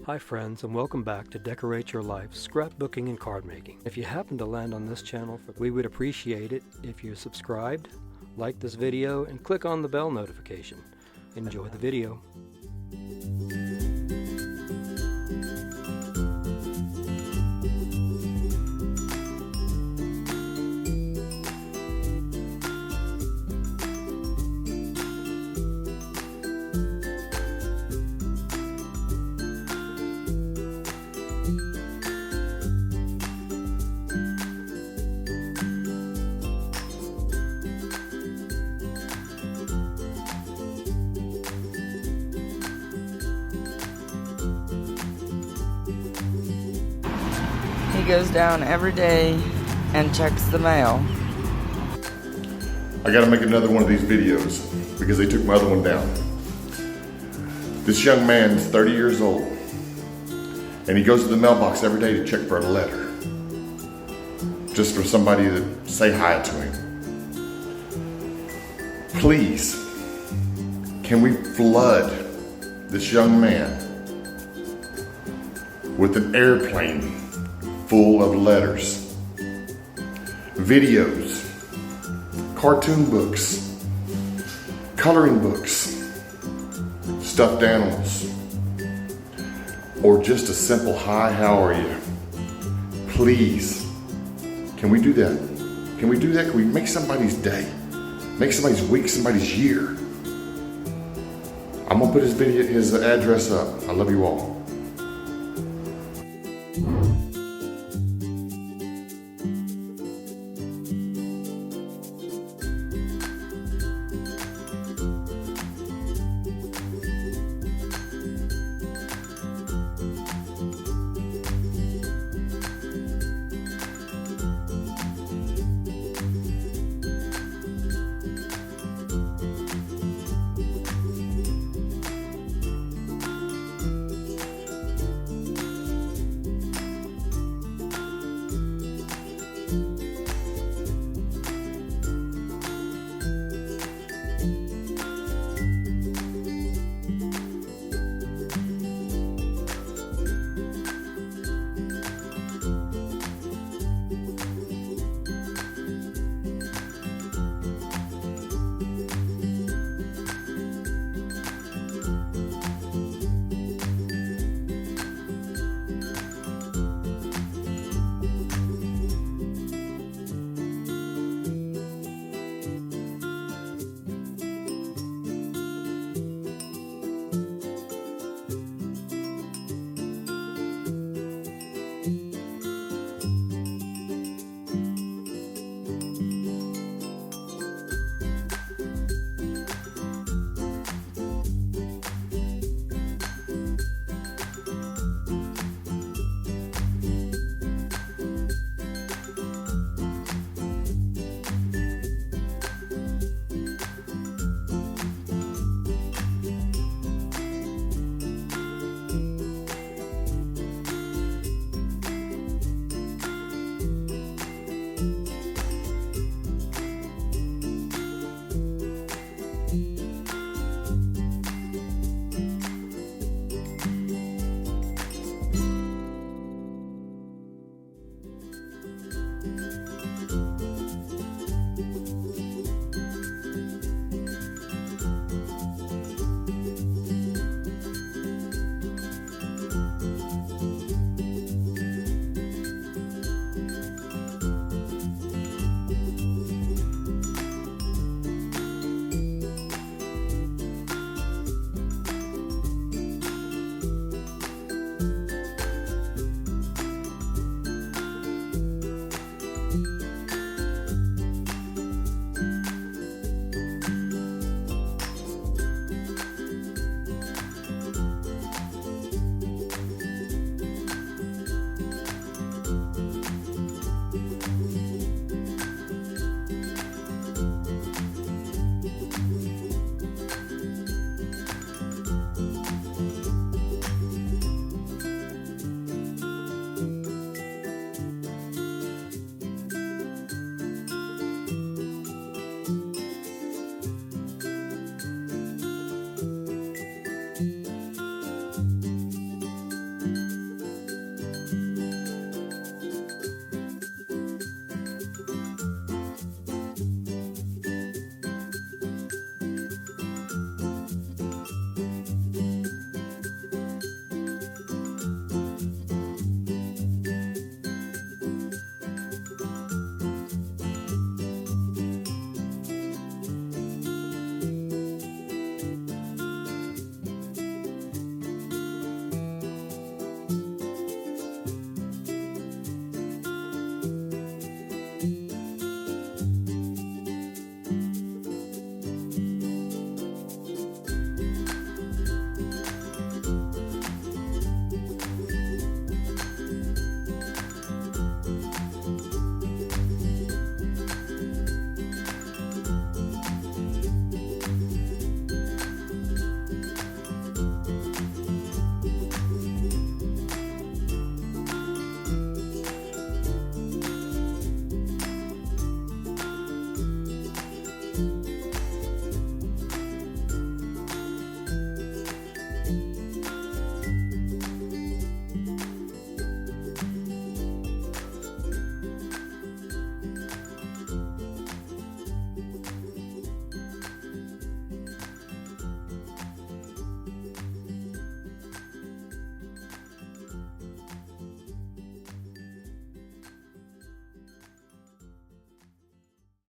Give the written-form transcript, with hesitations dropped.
Hi friends, and welcome back to Decorate Your Life Scrapbooking and Card Making. If you happen to land on this channel, we would appreciate it if you subscribed, like this video, and click on the bell notification. Enjoy the video. He goes down every day and checks the mail. I gotta make another one of these videos because they took my other one down. This young man is 30 years old and he goes to the mailbox every day to check for a letter. Just for somebody to say hi to him. Please, can we flood this young man with an airplane full of letters, videos, cartoon books, coloring books, stuffed animals, or just a simple hi, how are you? Please, can we do that? Can we do that? Can we make somebody's day? Make somebody's week, somebody's year? I'm gonna put his address up. I love you all.